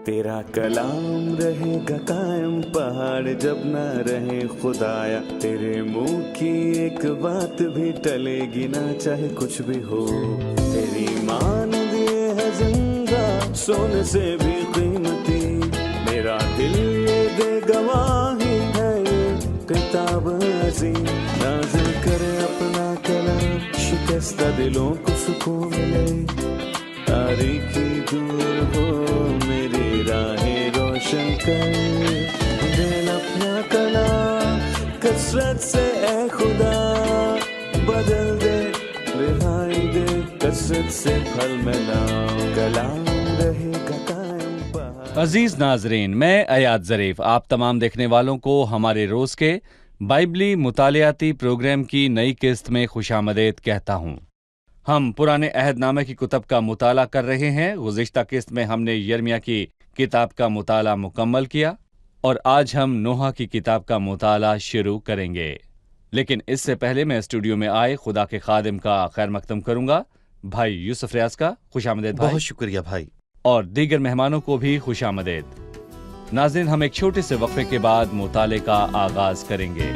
तेरा कलाम रहेगा कायम पहाड़ जब न रहे खुदाया, तेरे मुंह की एक बात भी टलेगी ना चाहे कुछ भी हो। तेरी मान दिए है जिंदा सोने से भी कीमती, मेरा दिल ये दे गवाही है ये किताब अजीम। नाज़िल करे अपना कलाम, शिकस्ता दिलों को सुकून मिले, तारीखी दूर हो मेरी राहें रोशन कर। दिल अपना कलाम कसरत से ए खुदा बदल दे, रिहाई दे कसरत से फल मिला, कलाम रहेगा कायम पहाड़। अजीज नाजरीन, मैं अयाद ज़रीफ आप तमाम देखने वालों को हमारे रोज के बाइबली मुतालियाती प्रोग्राम की नई किस्त में खुशामदीद कहता हूँ। हम पुराने अहदनामे की कुतब का मुताला कर रहे हैं। गुज़िश्ता किस्त में हमने यिर्मयाह की किताब का मुताला मुकम्मल किया और आज हम नोहा की किताब का मुताला शुरू करेंगे। लेकिन इससे पहले मैं स्टूडियो में आए खुदा के खादिम का खैर मकदम करूंगा, भाई यूसुफ रियाज का। खुशामदीद भाई। बहुत शुक्रिया भाई। और दीगर मेहमानों को भी खुशामदीद। नाज़रीन, हम एक छोटे से वक्फे के बाद मुताले का आगाज करेंगे।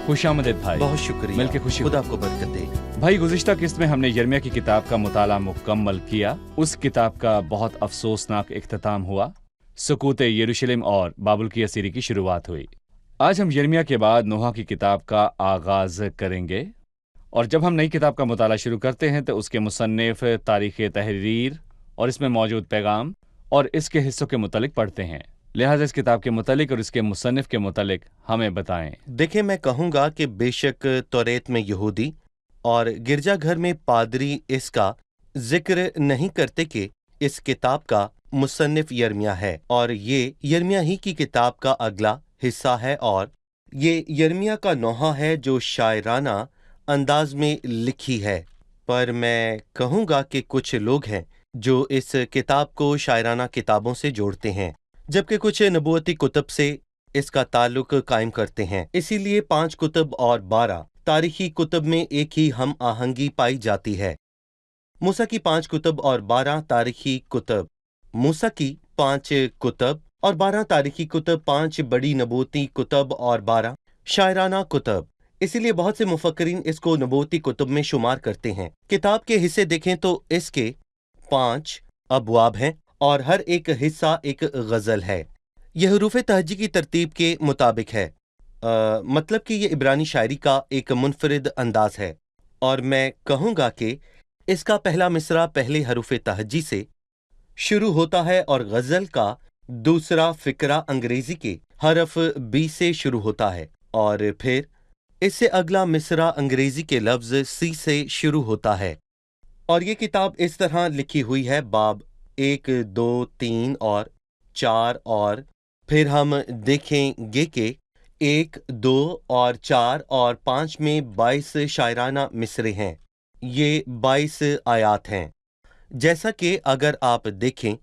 खुशामदीद भाई। बहुत शुक्रिया। मिलके खुशी खुदा हुई। आपको बरकत दे। भाई, गुज़िश्ता किस्त में हमने यिर्मयाह की किताब का मुताला मुकम्मल किया। उस किताब का बहुत अफसोसनाक इख्तिताम हुआ। सुकूत यरूशलेम और बाबुल की असीरी की शुरुआत हुई। आज हम यिर्मयाह के बाद नोहा की किताब का आगाज करेंगे। और जब हम नई किताब का मुताला शुरू करते हैं तो उसके मुसन्निफ, तारीख़ तहरीर और इसमें मौजूद पैगाम और इसके हिस्सों के मुतालिक पढ़ते हैं। लिहाजा इस किताब के मुतालिक और इसके मुसन्निफ के मुतालिक हमें बताएं। देखें, मैं कहूँगा कि बेशक तौरेत में यहूदी और गिरजाघर में पादरी इसका जिक्र नहीं करते कि इस किताब का मुसन्निफ यिर्मयाह है और ये यिर्मयाह ही की किताब का अगला हिस्सा है और ये यिर्मयाह का नोहा है जो शायराना अंदाज में लिखी है। पर मैं कहूँगा कि कुछ लोग हैं जो इस किताब को शायराना किताबों से जोड़ते हैं, जबकि कुछ नबूवती कुतब से इसका ताल्लुक कायम करते हैं। इसीलिए 5 कुतब और 12 तारीखी कुतब में एक ही हम आहंगी पाई जाती है। मूसा की 5 कुतब और 12 तारीखी कुतब, मूसा की 5 कुतब और 12 तारीखी कुतब, 5 बड़ी नबूवती कुतब और 12 शायराना कुतब। इसीलिए बहुत से मुफक्किरीन इसको नबूवती कुतब में शुमार करते हैं। किताब के हिस्से देखें तो इसके 5 अबवाब हैं और हर एक हिस्सा एक गज़ल है। यह हरूफ तहज्जी की तरतीब के मुताबिक है, मतलब कि ये इब्रानी शायरी का एक मुनफरिद अंदाज है। और मैं कहूँगा कि इसका पहला मिसरा पहले हरूफ तहज्जी से शुरू होता है और गज़ल का दूसरा फिक्रा अंग्रेजी के हरफ बी से शुरू होता है और फिर इससे अगला मिसरा अंग्रेजी के लफ्ज़ सी से शुरू होता है। और ये किताब इस तरह लिखी हुई है, बाब 1, 2, 3 और 4 और फिर हम देखेंगे कि 1, 2 और 4 और 5 में 22 शायराना मिसरे हैं। ये 22 आयात हैं। जैसा कि अगर आप देखें,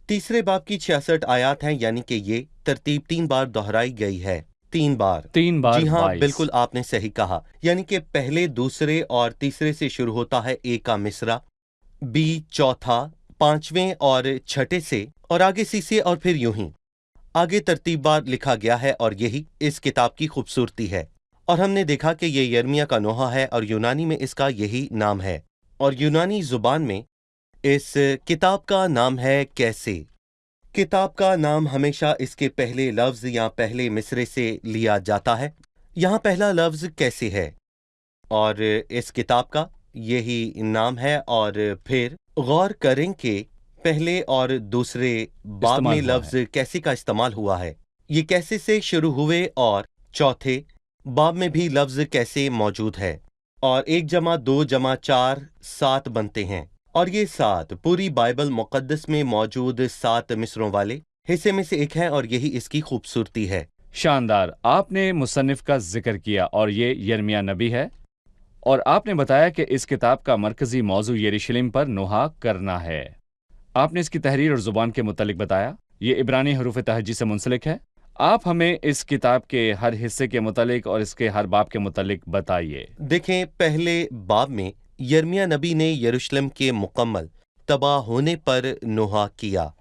तीसरे बाब की 66 आयात हैं, यानी कि ये तरतीब 3 बार दोहराई गई है। 3 बार। जी हाँ, 22। बिल्कुल आपने सही कहा। यानी कि पहले, दूसरे और तीसरे से शुरू होता है ए का मिसरा, बी चौथा, 5वें और 6ठे से और आगे सी से और फिर यूं ही आगे तरतीबवार लिखा गया है। और यही इस किताब की खूबसूरती है। और हमने देखा कि ये यिर्मयाह का नोहा है और यूनानी में इसका यही नाम है। और यूनानी जुबान में इस किताब का नाम है कैसे। किताब का नाम हमेशा इसके पहले लफ्ज़ या पहले मिसरे से लिया जाता है। यहाँ पहला लफ्ज़ कैसे है और इस किताब का यही नाम है। और फिर गौर करें कि पहले और दूसरे बाब में लफ्ज़ कैसे का इस्तेमाल हुआ है। ये कैसे से शुरू हुए और चौथे बाब में भी लफ्ज़ कैसे मौजूद है। और 1 जमा 2 जमा 4 7 बनते हैं। और ये 7 पूरी बाइबल मुक़द्दस में मौजूद 7 मिसरों वाले हिस्से में से एक है और यही इसकी खूबसूरती है। शानदार। आपने मुसन्निफ का जिक्र किया और ये यिर्मयाह नबी है, और आपने बताया कि इस किताब का मरकजी मौजू यरूशलेम पर नोहा करना है। आपने इसकी तहरीर और ज़ुबान के मुतालिक बताया। ये इब्रानी हरूफ तहजी से मुंसलिक है। आप हमें इस किताब के हर हिस्से के मुतालिक और इसके हर बाब के मुतालिक बताइए। देखें, पहले बाब में यिर्मयाह नबी ने यरूशलेम के मुकम्मल तबाह होने पर नोहा किया,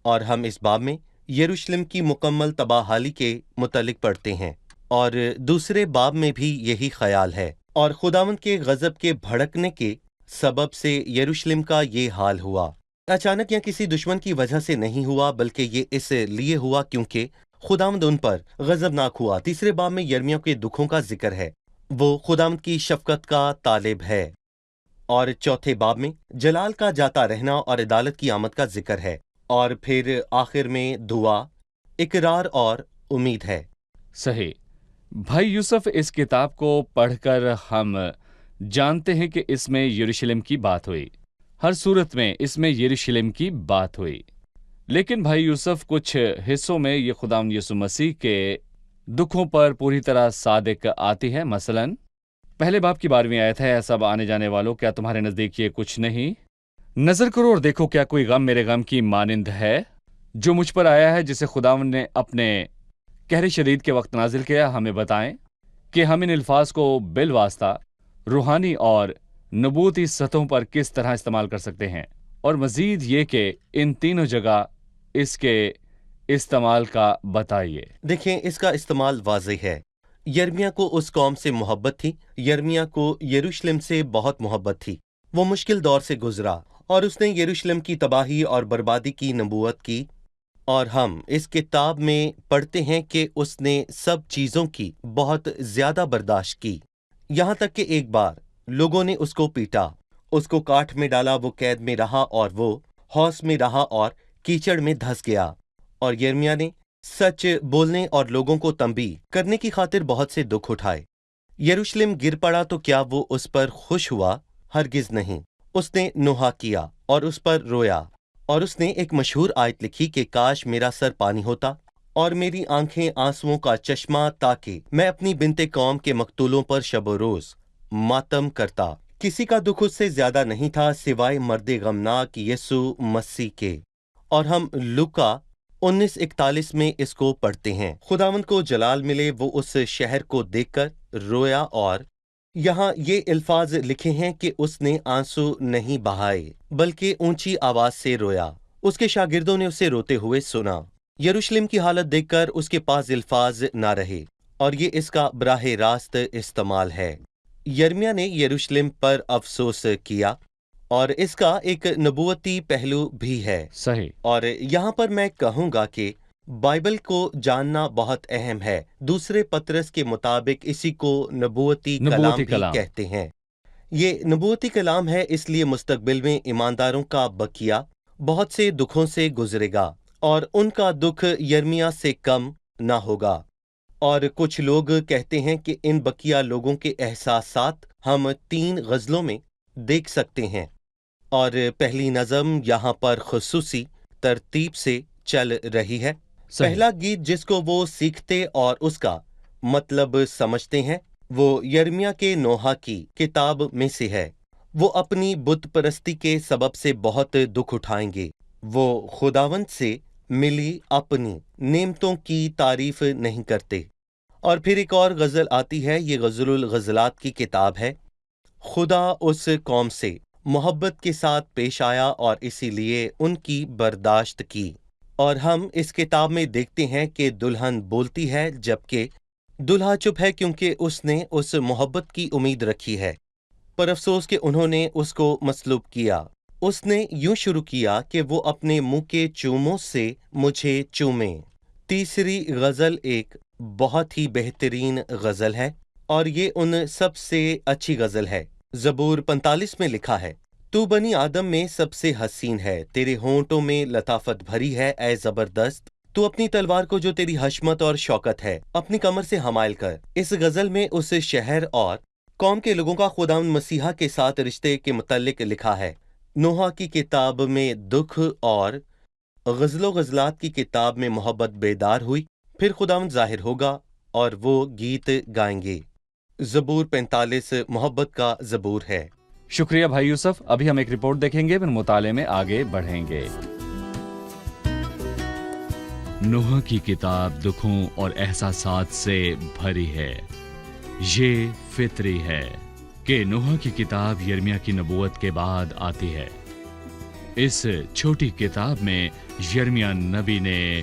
और हम इस बाब में यरूशलेम की मुकम्मल तबाहाली के मुतालिक पढ़ते हैं, और दूसरे बाब में भी यही ख्याल है। और खुदावंद के गजब के भड़कने के सबब से यरूशलेम का ये हाल हुआ। अचानक या किसी दुश्मन की वजह से नहीं हुआ, बल्कि ये इसलिए हुआ क्योंकि खुदावंद उन पर गजबनाक हुआ। तीसरे बाब में यिर्मयाह के दुखों का जिक्र है, वो खुदावंद की शफकत का तालिब है। और चौथे बाब में जलाल का जाता रहना और अदालत की आमद का जिक्र है, और फिर आखिर में दुआ, इकरार और उम्मीद है। सही। भाई यूसुफ, इस किताब को पढ़कर हम जानते हैं कि इसमें यरूशलेम की बात हुई। हर सूरत में इसमें यरूशलेम की बात हुई। लेकिन भाई यूसुफ, कुछ हिस्सों में ये खुदावंद यीशु मसीह के दुखों पर पूरी तरह सादिक आती है। मसलन पहले बाब की 12वीं आयत है, सब आने जाने वालों, क्या तुम्हारे नजदीक ये कुछ नहीं? नजर करो और देखो, क्या कोई गम मेरे गम की मानिंद है जो मुझ पर आया है, जिसे खुदावंद ने अपने कहर शदीद के वक्त नाजिल किया। हमें बताएं कि हम इन अल्फाज को बिलवास्ता रूहानी और नबूती सतहों पर किस तरह इस्तेमाल कर सकते हैं, और मजीद ये कि इन तीनों जगह इसके इस्तेमाल का बताइए। देखें, इसका इस्तेमाल वाज़ेह है। यिर्मयाह को उस कौम से मोहब्बत थी, यिर्मयाह को यरूशलेम से बहुत मोहब्बत थी। वो मुश्किल दौर से गुजरा और उसने यरूशलेम की तबाही और बर्बादी की नबूवत की, और हम इस किताब में पढ़ते हैं कि उसने सब चीज़ों की बहुत ज़्यादा बर्दाश्त की, यहाँ तक कि एक बार लोगों ने उसको पीटा, उसको काठ में डाला, वो कैद में रहा, और वो हौस में रहा और कीचड़ में धंस गया। और यिर्मयाह ने सच बोलने और लोगों को तंबीह करने की खातिर बहुत से दुख उठाए। यरूशलेम गिर पड़ा तो क्या वो उस पर खुश हुआ? हरगिज नहीं। उसने नोहा किया और उस पर रोया, और उसने एक मशहूर आयत लिखी कि काश मेरा सर पानी होता और मेरी आंखें आंसुओं का चश्मा, ताकि मैं अपनी बिनते कौम के मकतूलों पर शबो रोज मातम करता। किसी का दुख उससे ज्यादा नहीं था सिवाय मर्दे गमनाक यीशु मसीह के। और हम लूका 19:41 में इसको पढ़ते हैं, खुदावंद को जलाल मिले, वो उस शहर को देखकर रोया, और यहाँ ये अल्फाज लिखे हैं कि उसने आंसू नहीं बहाए बल्कि ऊंची आवाज से रोया। उसके शागिर्दों ने उसे रोते हुए सुना। यरूशलेम की हालत देखकर उसके पास अल्फाज ना रहे, और ये इसका बराह रास्त इस्तेमाल है। यिर्मयाह ने यरूशलेम पर अफसोस किया, और इसका एक नबूवती पहलू भी है। सही। और यहाँ पर मैं कहूँगा कि बाइबल को जानना बहुत अहम है। दूसरे पतरस के मुताबिक इसी को नबूवती कलाम भी कहते हैं। ये नबूवती कलाम है, इसलिए मुस्तकबिल में ईमानदारों का बकिया बहुत से दुखों से गुजरेगा, और उनका दुख यिर्मयाह से कम ना होगा। और कुछ लोग कहते हैं कि इन बकिया लोगों के एहसासात हम 3 गज़लों में देख सकते हैं, और पहली नज़म यहाँ पर खुसूसी तरतीब से चल रही है। पहला गीत जिसको वो सीखते और उसका मतलब समझते हैं, वो यिर्मयाह के नोहा की किताब में से है। वो अपनी बुत परस्ती के सबब से बहुत दुख उठाएंगे। वो खुदावंद से मिली अपनी नेमतों की तारीफ नहीं करते। और फिर एक और गज़ल आती है, ये गज़लुल गज़लात की किताब है। खुदा उस कौम से मोहब्बत के साथ पेश आया और इसीलिए उनकी बर्दाश्त की। और हम इस किताब में देखते हैं कि दुल्हन बोलती है जबकि दुल्हा चुप है, क्योंकि उसने उस मोहब्बत की उम्मीद रखी है। पर अफसोस कि उन्होंने उसको मसलूब किया। उसने यूं शुरू किया कि वो अपने मुंह के चूमों से मुझे चूमे। तीसरी गज़ल एक बहुत ही बेहतरीन गज़ल है, और ये उन सबसे अच्छी गज़ल है। ज़बूर 45 में लिखा है, तू बनी आदम में सबसे हसीन है, तेरे होंठों में लताफत भरी है ऐ ज़बरदस्त। तू अपनी तलवार को जो तेरी हशमत और शौकत है अपनी कमर से हमायल कर। इस गज़ल में उस शहर और कौम के लोगों का खुदावंद मसीहा के साथ रिश्ते के मुतल्लिक लिखा है। नोहा की किताब में दुख और गज़लो गज़लात की किताब में मोहब्बत बेदार हुई। پھر خداوند ظاہر ہوگا اور وہ گیت گائیں گے۔ زبور 45 محبت کا زبور ہے۔ شکریہ بھائی یوسف۔ ابھی ہم ایک رپورٹ دیکھیں گے، پھر مطالعے میں آگے بڑھیں گے۔ نوح کی کتاب دکھوں اور احساسات سے بھری ہے۔ یہ فطری ہے کہ نوح کی کتاب یرمیہ کی نبوت کے بعد آتی ہے۔ اس چھوٹی کتاب میں یرمیہ نبی نے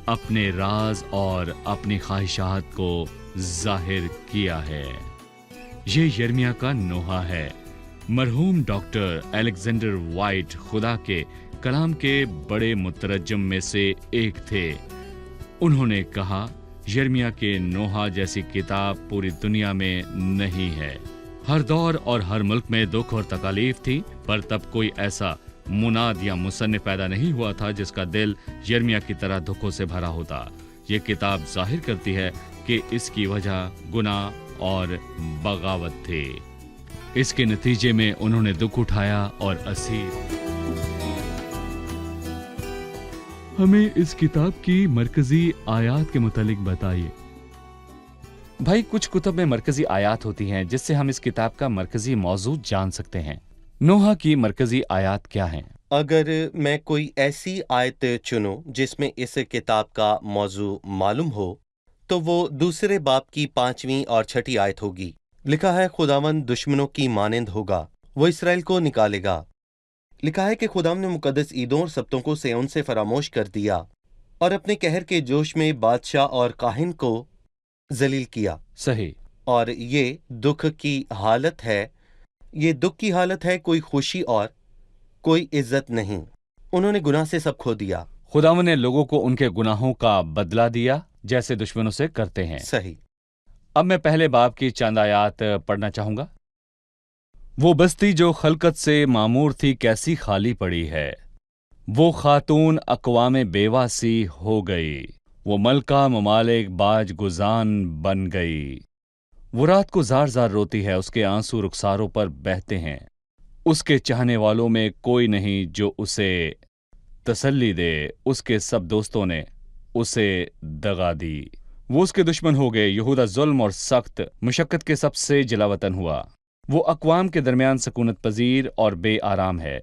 اپنے راز اور اپنی خواہشات کو ظاہر کیا ہے۔ یہ یرمیہ کا نوحہ ہے۔ مرحوم ڈاکٹر الیگزینڈر وائٹ خدا کے کلام کے بڑے مترجم میں سے ایک تھے۔ انہوں نے کہا، یرمیہ کے نوحہ جیسی کتاب پوری دنیا میں نہیں ہے۔ ہر دور اور ہر ملک میں دکھ اور تکالیف تھی، پر تب کوئی ایسا مناد یا مصنف پیدا نہیں ہوا تھا جس کا دل یرمیہ کی طرح دکھوں سے بھرا ہوتا۔ یہ کتاب ظاہر کرتی ہے کہ اس کی وجہ گناہ اور بغاوت تھی۔ اس کے نتیجے میں انہوں نے دکھ اٹھایا اور اسیر۔ ہمیں اس کتاب کی مرکزی آیات کے متعلق بتائیے۔ بھائی، کچھ کتب میں مرکزی آیات ہوتی ہیں جس سے ہم اس کتاب کا مرکزی موضوع جان سکتے ہیں۔ نوح کی مرکزی آیات کیا ہیں؟ اگر میں کوئی ایسی آیت چنوں جس میں اس کتاب کا موضوع معلوم ہو تو وہ دوسرے باب کی 5ویں اور 6ٹھی آیت ہوگی۔ لکھا ہے، خداوند دشمنوں کی مانند ہوگا، وہ اسرائیل کو نکالے گا۔ لکھا ہے کہ خداوند نے مقدس عیدوں اور سبتوں کو سیون سے فراموش کر دیا اور اپنے قہر کے جوش میں بادشاہ اور کاہن کو ذلیل کیا۔ صحیح۔ اور یہ دکھ کی حالت ہے، یہ دکھ کی حالت ہے، کوئی خوشی اور کوئی عزت نہیں۔ انہوں نے گناہ سے سب کھو دیا۔ خداوند نے لوگوں کو ان کے گناہوں کا بدلہ دیا جیسے دشمنوں سے کرتے ہیں۔ صحیح۔ اب میں پہلے باب کی چند آیات پڑھنا چاہوں گا۔ وہ بستی جو خلقت سے معمور تھی کیسی خالی پڑی ہے، وہ خاتون اقوام بیوہ سی ہو گئی، وہ ملکہ ممالک باج گزان بن گئی۔ وہ رات کو زار زار روتی ہے، اس کے آنسو رخساروں پر بہتے ہیں۔ اس کے چاہنے والوں میں کوئی نہیں جو اسے تسلی دے، اس کے سب دوستوں نے اسے دغا دی۔ وہ اس کے دشمن ہو گئے، یہودا ظلم اور سخت مشقت کے سب سے جلا وطن ہوا۔ وہ اقوام کے درمیان سکونت پذیر اور بے آرام ہے۔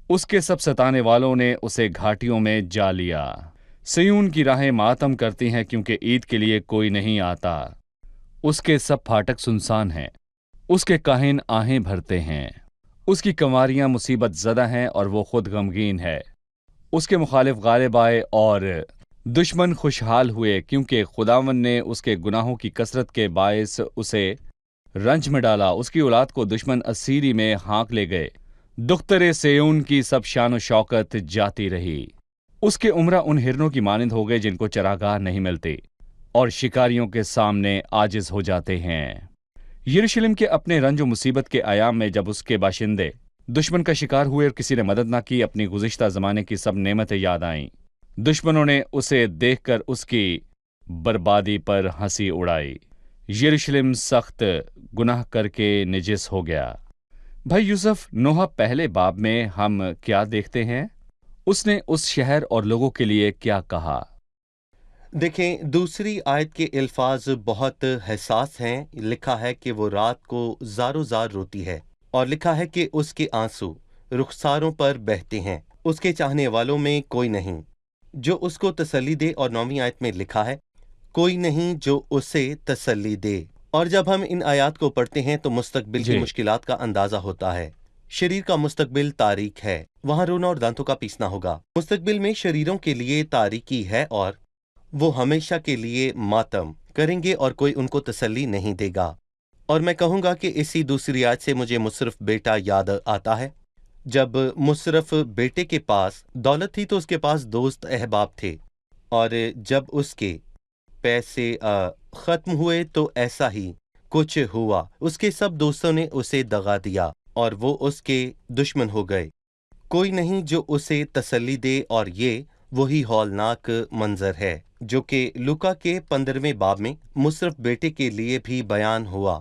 اس کے سب ستانے والوں نے اسے گھاٹیوں میں جا لیا۔ سیون کی راہیں ماتم کرتی ہیں کیونکہ عید کے لیے کوئی نہیں آتا۔ اس کے سب پھاٹک سنسان ہیں، اس کے کاہن آہیں بھرتے ہیں۔ اس کی کنواریاں مصیبت زدہ ہیں اور وہ خود غمگین ہے۔ اس کے مخالف غالب آئے اور دشمن خوشحال ہوئے، کیونکہ خداوند نے اس کے گناہوں کی کثرت کے باعث اسے رنج میں ڈالا۔ اس کی اولاد کو دشمن اسیری میں ہانک لے گئے۔ دختر سیون کی سب شان و شوکت جاتی رہی۔ اس کے عمرہ ان ہرنوں کی مانند ہو گئے جن کو چراگاہ نہیں ملتے اور شکاریوں کے سامنے عاجز ہو جاتے ہیں۔ یروشلم کے اپنے رنج و مصیبت کے ایام میں جب اس کے باشندے دشمن کا شکار ہوئے اور کسی نے مدد نہ کی، اپنی گزشتہ زمانے کی سب نعمتیں یاد آئیں۔ دشمنوں نے اسے دیکھ کر اس کی بربادی پر ہنسی اڑائی۔ یروشلم سخت گناہ کر کے نجس ہو گیا۔ بھائی یوسف، نوح پہلے باب میں ہم کیا دیکھتے ہیں؟ اس نے اس شہر اور لوگوں کے لیے کیا کہا؟ دیکھیں، دوسری آیت کے الفاظ بہت حساس ہیں۔ لکھا ہے کہ وہ رات کو زارو زار روتی ہے، اور لکھا ہے کہ اس کے آنسو رخساروں پر بہتے ہیں۔ اس کے چاہنے والوں میں کوئی نہیں جو اس کو تسلی دے، اور 9ویں آیت میں لکھا ہے کوئی نہیں جو اسے تسلی دے۔ اور جب ہم ان آیات کو پڑھتے ہیں تو مستقبل کی مشکلات کا اندازہ ہوتا ہے۔ شریر کا مستقبل تاریک ہے، وہاں رونا اور دانتوں کا پیسنا ہوگا۔ مستقبل میں شریروں کے لیے تاریکی ہے اور وہ ہمیشہ کے لیے ماتم کریں گے اور کوئی ان کو تسلی نہیں دے گا۔ اور میں کہوں گا کہ اسی دوسری آیت سے مجھے مصرف بیٹا یاد آتا ہے۔ جب مصرف بیٹے کے پاس دولت تھی تو اس کے پاس دوست احباب تھے، اور جب اس کے پیسے ختم ہوئے تو ایسا ہی کچھ ہوا۔ اس کے سب دوستوں نے اسے دغا دیا اور وہ اس کے دشمن ہو گئے۔ کوئی نہیں جو اسے تسلی دے، اور یہ وہی ہولناک منظر ہے جو کہ لوکا کے 15ویں باب میں مصرف بیٹے کے لیے بھی بیان ہوا،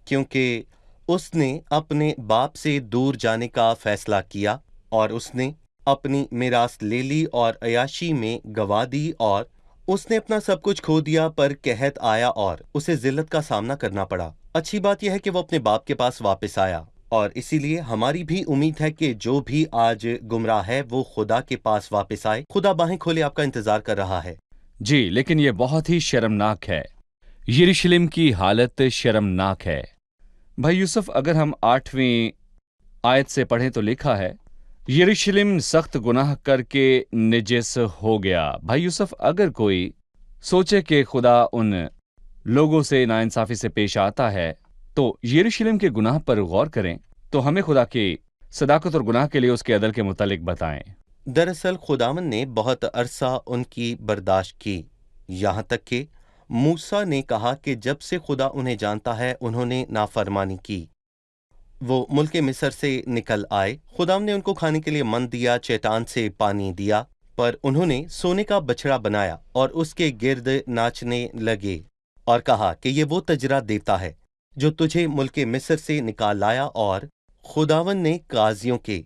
کیونکہ اس نے اپنے باپ سے دور جانے کا فیصلہ کیا اور اس نے اپنی میراث لے لی اور عیاشی میں گوا دی، اور اس نے اپنا سب کچھ کھو دیا پر قحط آیا اور اسے ذلت کا سامنا کرنا پڑا۔ اچھی بات یہ ہے کہ وہ اپنے باپ کے پاس واپس آیا، اور اسی لیے ہماری بھی امید ہے کہ جو بھی آج گمراہ ہے وہ خدا کے پاس واپس آئے۔ خدا باہیں کھولے آپ کا انتظار کر رہا ہے۔ جی، لیکن یہ بہت ہی شرمناک ہے۔ یروشلم کی حالت شرمناک ہے۔ بھائی یوسف، اگر ہم 8ویں آیت سے پڑھیں تو لکھا ہے، یروشلم سخت گناہ کر کے نجس ہو گیا۔ بھائی یوسف، اگر کوئی سوچے کہ خدا ان لوگوں سے ناانصافی سے پیش آتا ہے تو یروشلم کے گناہ پر غور کریں تو ہمیں خدا کی صداقت اور گناہ کے لیے اس کے عدل کے متعلق بتائیں۔ دراصل خداوند نے بہت عرصہ ان کی برداشت کی، یہاں تک کہ موسیٰ نے کہا کہ جب سے خدا انہیں جانتا ہے انہوں نے نافرمانی کی۔ وہ ملک مصر سے نکل آئے، خداوند نے ان کو کھانے کے لیے من دیا، چٹان سے پانی دیا، پر انہوں نے سونے کا بچڑا بنایا اور اس کے گرد ناچنے لگے اور کہا کہ یہ وہ تجرا دیوتا ہے جو تجھے ملک مصر سے نکال لایا۔ اور خداوند نے قاضیوں کے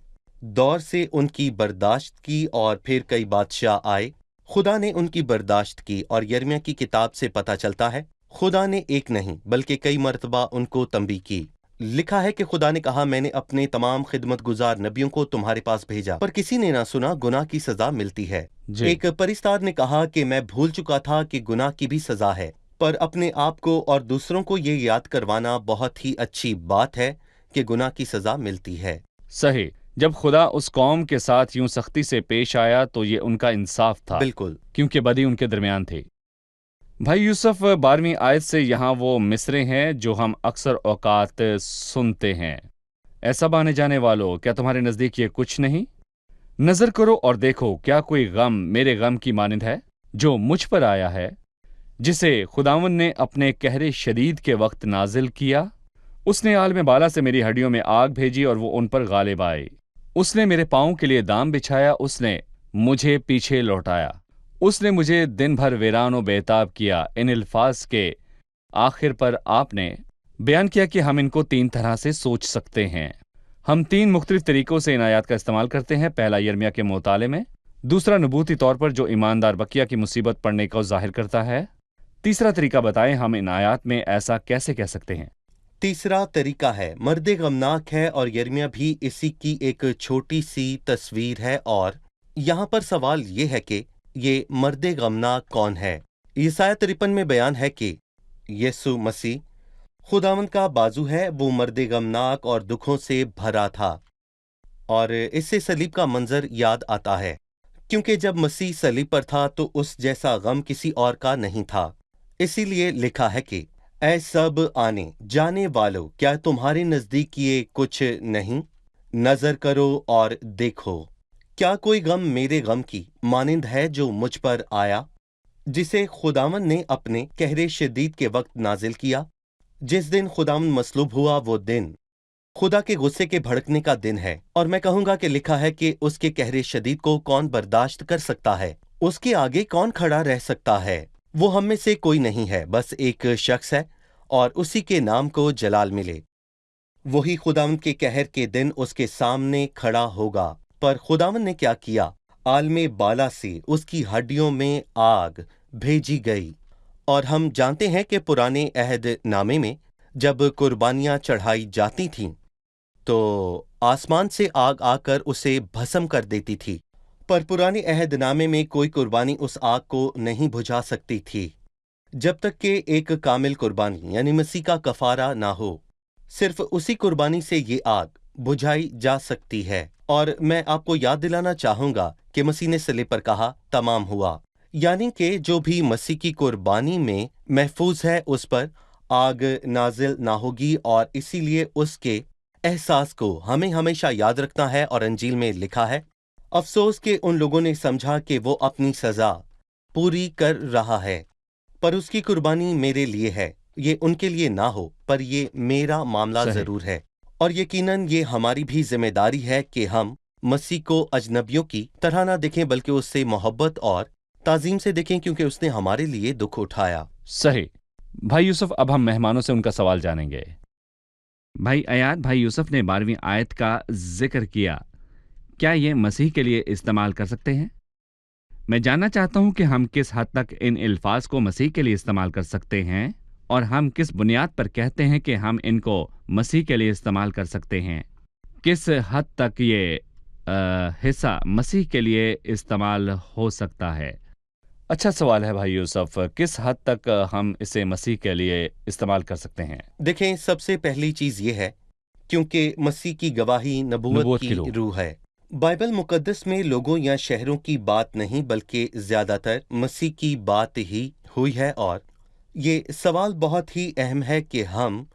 دور سے ان کی برداشت کی، اور پھر کئی بادشاہ آئے، خدا نے ان کی برداشت کی، اور یرمیہ کی کتاب سے پتہ چلتا ہے خدا نے ایک نہیں بلکہ کئی مرتبہ ان کو تنبیہ کی۔ لکھا ہے کہ خدا نے کہا، میں نے اپنے تمام خدمت گزار نبیوں کو تمہارے پاس بھیجا پر کسی نے نہ سنا، گناہ کی سزا ملتی ہے۔ جی، ایک پرستار نے کہا کہ میں بھول چکا تھا کہ گناہ کی بھی سزا ہے، پر اپنے آپ کو اور دوسروں کو یہ یاد کروانا بہت ہی اچھی بات ہے کہ گناہ کی سزا ملتی ہے۔ صحیح۔ جب خدا اس قوم کے ساتھ یوں سختی سے پیش آیا تو یہ ان کا انصاف تھا، بالکل کیونکہ بدی ان کے درمیان تھی۔ بھائی یوسف، 12ویں آیت سے یہاں وہ مصرے ہیں جو ہم اکثر اوقات سنتے ہیں۔ ایسا بانے جانے والوں، کیا تمہارے نزدیک یہ کچھ نہیں؟ نظر کرو اور دیکھو، کیا کوئی غم میرے غم کی مانند ہے جو مجھ پر آیا ہے، جسے خداوند نے اپنے قہر شدید کے وقت نازل کیا؟ اس نے عالم بالا سے میری ہڈیوں میں آگ بھیجی اور وہ ان پر غالب آئی۔ اس نے میرے پاؤں کے لیے دام بچھایا، اس نے مجھے پیچھے لوٹایا۔ اس نے مجھے دن بھر ویران و بیتاب کیا۔ ان الفاظ کے آخر پر آپ نے بیان کیا کہ ہم ان کو 3 طرح سے سوچ سکتے ہیں۔ ہم 3 مختلف طریقوں سے ان آیات کا استعمال کرتے ہیں۔ پہلا یرمیہ کے مطالعے میں، دوسرا نبوتی طور پر جو ایماندار بقیہ کی مصیبت پڑنے کو ظاہر کرتا ہے، تیسرا طریقہ بتائیں ہم ان آیات میں ایسا کیسے کہہ سکتے ہیں؟ تیسرا طریقہ ہے مرد غمناک ہے، اور یرمیہ بھی اسی کی ایک چھوٹی سی تصویر ہے، اور یہاں پر سوال یہ ہے کہ یہ مرد غمناک کون ہے؟ یسایہ 53 میں بیان ہے کہ یسوع مسیح خداوند کا بازو ہے، وہ مرد غمناک اور دکھوں سے بھرا تھا، اور اس سے صلیب کا منظر یاد آتا ہے، کیونکہ جب مسیح صلیب پر تھا تو اس جیسا غم کسی اور کا نہیں تھا۔ اسی لیے لکھا ہے کہ اے سب آنے جانے والو، کیا تمہارے نزدیک یہ کچھ نہیں؟ نظر کرو اور دیکھو، کیا کوئی غم میرے غم کی مانند ہے جو مجھ پر آیا، جسے خداوند نے اپنے قہر شدید کے وقت نازل کیا۔ جس دن خداوند مصلوب ہوا وہ دن خدا کے غصے کے بھڑکنے کا دن ہے، اور میں کہوں گا کہ لکھا ہے کہ اس کے قہر شدید کو کون برداشت کر سکتا ہے؟ اس کے آگے کون کھڑا رہ سکتا ہے؟ وہ ہم میں سے کوئی نہیں ہے، بس ایک شخص ہے، اور اسی کے نام کو جلال ملے۔ وہی خداوند کے قہر کے دن اس کے سامنے کھڑا ہوگا۔ پر خداوند نے کیا کیا؟ عالم بالا سے اس کی ہڈیوں میں آگ بھیجی گئی، اور ہم جانتے ہیں کہ پرانے عہد نامے میں جب قربانیاں چڑھائی جاتی تھیں تو آسمان سے آگ آ کر اسے بھسم کر دیتی تھی، پر پرانے عہد نامے میں کوئی قربانی اس آگ کو نہیں بجھا سکتی تھی جب تک کہ ایک کامل قربانی یعنی مسیح کا کفارہ نہ ہو۔ صرف اسی قربانی سے یہ آگ بجھائی جا سکتی ہے، اور میں آپ کو یاد دلانا چاہوں گا کہ مسیح نے صلیب پر کہا تمام ہوا، یعنی کہ جو بھی مسیح کی قربانی میں محفوظ ہے اس پر آگ نازل نہ ہوگی، اور اسی لیے اس کے احساس کو ہمیں ہمیشہ یاد رکھنا ہے۔ اور انجیل میں لکھا ہے، افسوس کہ ان لوگوں نے سمجھا کہ وہ اپنی سزا پوری کر رہا ہے، پر اس کی قربانی میرے لیے ہے، یہ ان کے لیے نہ ہو پر یہ میرا معاملہ صحیح۔ ضرور ہے۔ اور یقیناً یہ ہماری بھی ذمہ داری ہے کہ ہم مسیح کو اجنبیوں کی طرح نہ دیکھیں بلکہ اس سے محبت اور تعظیم سے دیکھیں، کیونکہ اس نے ہمارے لیے دکھ اٹھایا۔ صحیح۔ بھائی یوسف، اب ہم مہمانوں سے ان کا سوال جانیں گے۔ بھائی ایاد، بھائی یوسف نے 12ویں آیت کا ذکر کیا، کیا یہ مسیح کے لیے استعمال کر سکتے ہیں؟ मैं जानना चाहता हूं कि हम किस हद तक इन अल्फाज को मसीह के लिए इस्तेमाल कर सकते हैं और हम किस बुनियाद पर कहते हैं कि हम इनको मसीह के लिए इस्तेमाल कर सकते हैं। किस हद तक ये हिस्सा मसीह के लिए इस्तेमाल हो सकता है। अच्छा सवाल है भाई यूसुफ, किस हद तक हम इसे मसीह के लिए इस्तेमाल कर सकते हैं? देखें, सबसे पहली चीज ये है क्योंकि मसीह की गवाही नबूवत की रूह है। बाइबल मुकद्दस में लोगों या शहरों की बात नहीं बल्कि ज्यादातर मसीह की बात ही हुई है, और ये सवाल बहुत ही अहम है कि हम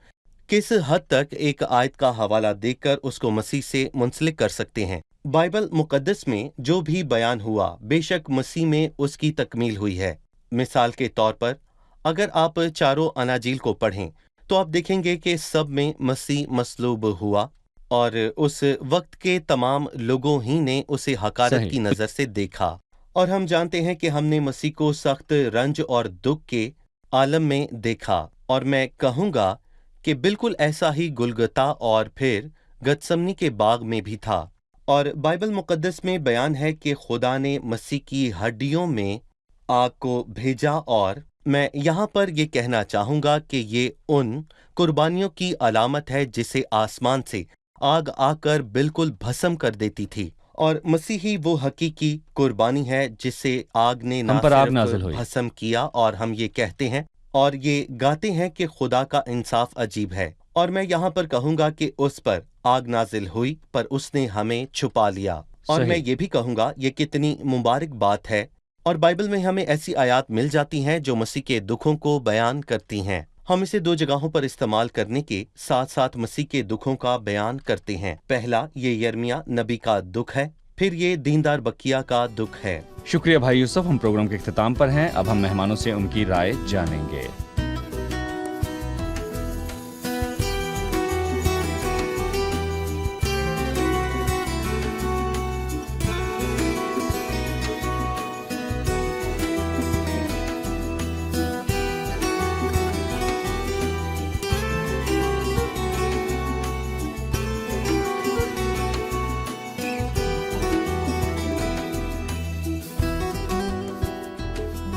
किस हद तक एक आयत का हवाला देकर उसको मसीह से मुंसलिक कर सकते हैं। बाइबल मुकद्दस में जो भी बयान हुआ बेशक मसीह में उसकी तकमील हुई है। मिसाल के तौर पर अगर आप चारों अनाजील को पढ़ें तो आप देखेंगे कि सब में मसीह मसलूब हुआ और उस वक्त के तमाम लोगों ही ने उसे हकारत की नज़र से देखा, और हम जानते हैं कि हमने मसीह को सख्त रंज और दुख के आलम में देखा, और मैं कहूँगा कि बिल्कुल ऐसा ही गुलगता और फिर गतसमनी के बाग में भी था। और बाइबल मुकद्दस में बयान है कि खुदा ने मसीह की हड्डियों में आग को भेजा, और मैं यहाँ पर ये कहना चाहूँगा कि ये उन कुर्बानियों की अलामत है जिसे आसमान से आग आकर बिल्कुल भस्म कर देती थी, और मसीह ही वो हकीकी कुर्बानी है जिसे आग ने ना सिर्फ भस्म किया, और हम ये कहते हैं और ये गाते हैं कि खुदा का इंसाफ अजीब है। और मैं यहाँ पर कहूँगा कि उस पर आग नाजिल हुई पर उसने हमें छुपा लिया, और मैं ये भी कहूँगा ये कितनी मुबारक बात है। और बाइबल में हमें ऐसी आयात मिल जाती हैं जो मसीह के दुखों को बयान करती हैं। हम इसे दो जगहों पर इस्तेमाल करने के साथ साथ मसीह के दुखों का बयान करते हैं। पहला ये यिर्मयाह नबी का दुख है, फिर ये दीनदार बकिया का दुख है। शुक्रिया भाई यूसुफ, हम प्रोग्राम के इख्तिताम पर हैं। अब हम मेहमानों से उनकी राय जानेंगे।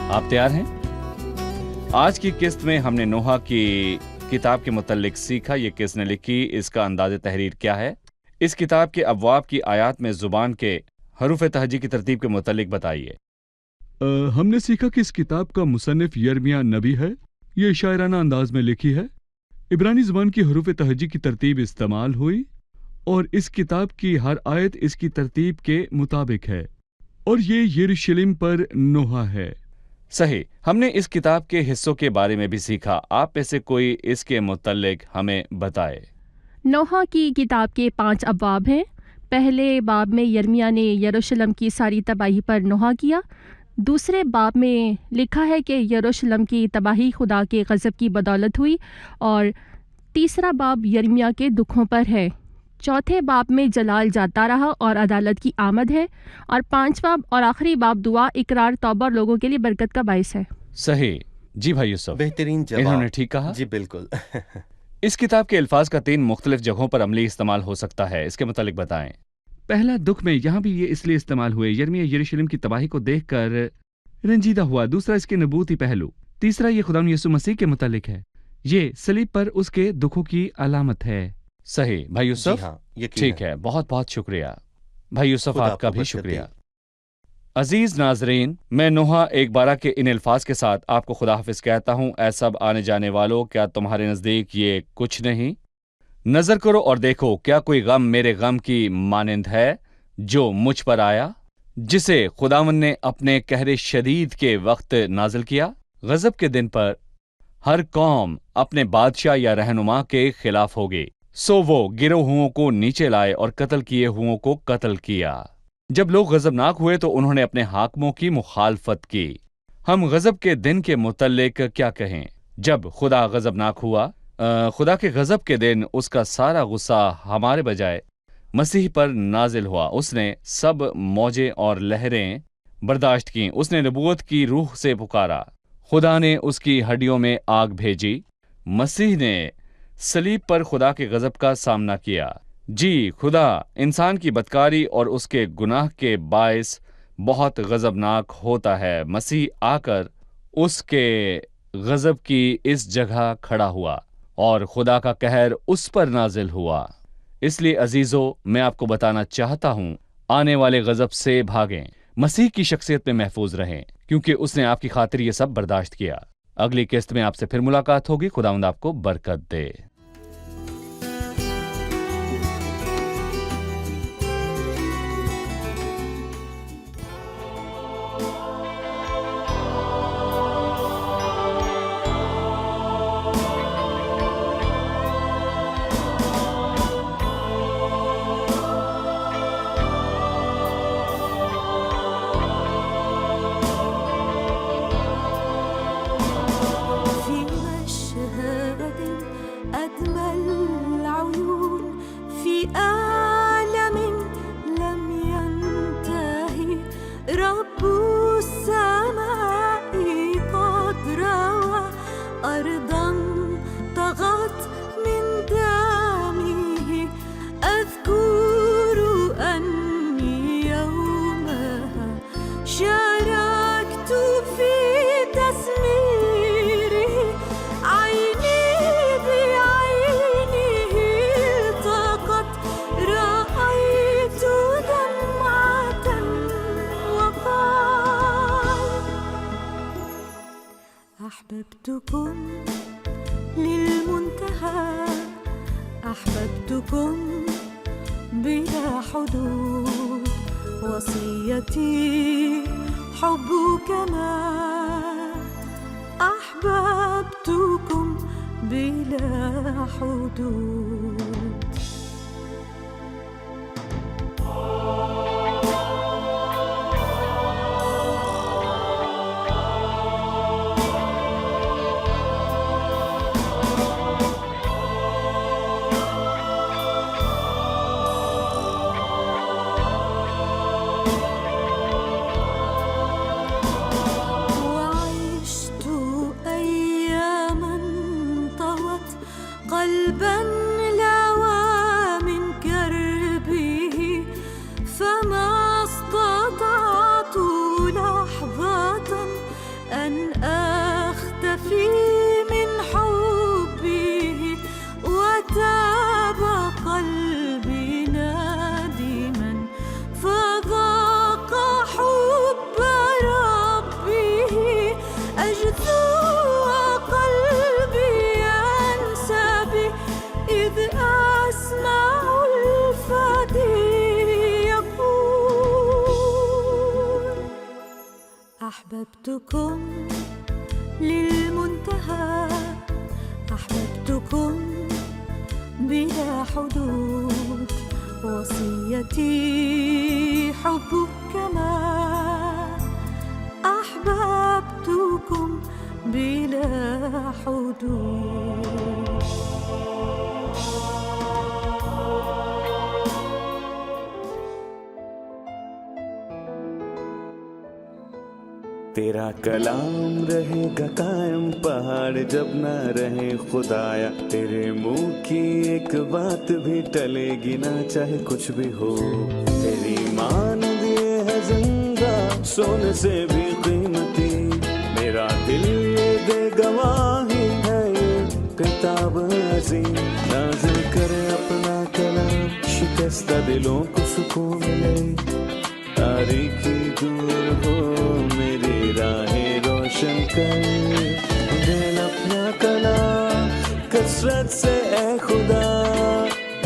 आप तैयार हैं? आज की किस्त में हमने नोहा की किताब के मुतल्लिक सीखा, ये किसने लिखी, इसका अंदाज़े तहरीर क्या है, इस किताब के अबवाब की आयात में जुबान के हरूफ तहजी की तरतीब के मुतल्लिक बताइए। हमने सीखा कि इस किताब का मुसन्निफ यिर्मयाह नबी है। ये शायराना अंदाज में लिखी है। इब्रानी ज़ुबान की हरूफ तहजी की तरतीब इस्तेमाल हुई और इस किताब की हर आयत इसकी तरतीब के मुताबिक है, और ये यरूशलेम पर नोहा है। सही। हमने इस किताब के हिस्सों के बारे में भी सीखा। आप में से कोई इसके मुतल्लिक हमें बताए। नोहा की किताब के 5 अबवाब हैं। पहले बाब में यिर्मयाह ने यरूशलेम की सारी तबाही पर नोहा किया। दूसरे बाब में लिखा है कि यरूशलेम की तबाही खुदा के गज़ब की बदौलत हुई, और तीसरा बाब यिर्मयाह के दुखों पर है। चौथे बाब में जलाल जाता रहा और अदालत की आमद है, और 5वां और आखिरी बाब दुआ, इकरार, तौबा और लोगों के लिए बरकत का बाइस है। सही। जी भाई यूसुफ, बेहतरीन जवाब। इन्होंने ठीक कहा। जी बिल्कुल। इस किताब के अल्फाज का 3 मुख्तलिफ जगहों पर अमली इस्तेमाल हो सकता है, इसके मुतालिक बताएं। पहला दुख में, यहाँ भी ये इसलिए इस्तेमाल हुए, यिर्मयाह यरूशलेम की तबाही को देखकर रंजीदा हुआ। दूसरा इसके नबूती पहलू। तीसरा ये खुदा यीशु मसीह के मुतालिक है, ये सलीब पर उसके दुखों की अलामत है। सही भाई यूसुफ। हाँ, ठीक है, बहुत बहुत शुक्रिया भाई यूसुफ, आपका भी शुक्रिया। अजीज नाजरीन, मैं नोहा एक बारह के इन अल्फाज के साथ आपको खुदा हाफिज कहता हूँ। ऐ सब आने जाने वालों, क्या तुम्हारे नज़दीक ये कुछ नहीं? नजर करो और देखो, क्या कोई गम मेरे गम की मानिंद है जो मुझ पर आया, जिसे खुदावन ने अपने कहरे शदीद के वक्त नाजिल किया। गजब के दिन पर हर कौम अपने बादशाह या रहनुमा के खिलाफ होगी, सो वो गिरोहों को नीचे लाए और कत्ल किए हुओं को कत्ल किया। जब लोग गजबनाक हुए तो उन्होंने अपने हाकमों की मुखालफत की। हम गजब के दिन के मुतल्लिक क्या कहें? जब खुदा गजबनाक हुआ, खुदा के गजब के दिन उसका सारा गुस्सा हमारे बजाय मसीह पर नाजिल हुआ। उसने सब मौजें और लहरें बर्दाश्त की। उसने नबूवत की रूह से पुकारा। खुदा ने उसकी हड्डियों में आग भेजी। मसीह ने सलीब पर खुदा के गजब का सामना किया। जी, खुदा इंसान की बदकारी और उसके गुनाह के बायस بہت غضبناک ہوتا ہے۔ مسیح آ کر اس کے غضب کی اس جگہ کھڑا ہوا اور خدا کا قہر اس پر نازل ہوا۔ اس لیے عزیزو، میں آپ کو بتانا چاہتا ہوں، آنے والے غضب سے بھاگیں، مسیح کی شخصیت میں محفوظ رہیں، کیونکہ اس نے آپ کی خاطر یہ سب برداشت کیا۔ اگلی قسط میں آپ سے پھر ملاقات ہوگی۔ خداوند آپ کو برکت دے۔ أحببتكم للمنتهى، أحببتكم بلا حدود، وصيتي حبك ما أحببتكم بلا حدود. أحببتكم للمنتهى، أحببتكم بلا حدود، وصيتي حبك ما أحببتكم بلا حدود. تیرا کلام رہے گا قائم، پہاڑ جب نہ رہے خدایا، تیرے منہ کی ایک بات بھی ٹلے گی نہ، چاہے کچھ بھی ہو۔ تیری مانند یہ ہے زندہ، سونے سے بھی قیمتی، میرا دل یہ دے گواہی ہے، یہ کتاب عظیم نازل کرے اپنا کلام، شکستہ دلوں کو سکون ملے، تاریکی دور ہو میری راہیں روشن کر، دل اپنا کلام کثرت سے اے خدا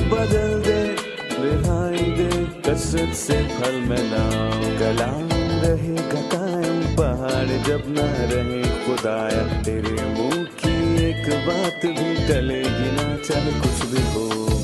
بدل دے، رہائی دے کثرت سے پھل ملاؤ، کلام رہے گا قائم، پہاڑ جب نہ رہے خدایا، تیرے منہ کی ایک بات بھی ٹلے گی نہ، چاہے کچھ بھی ہو۔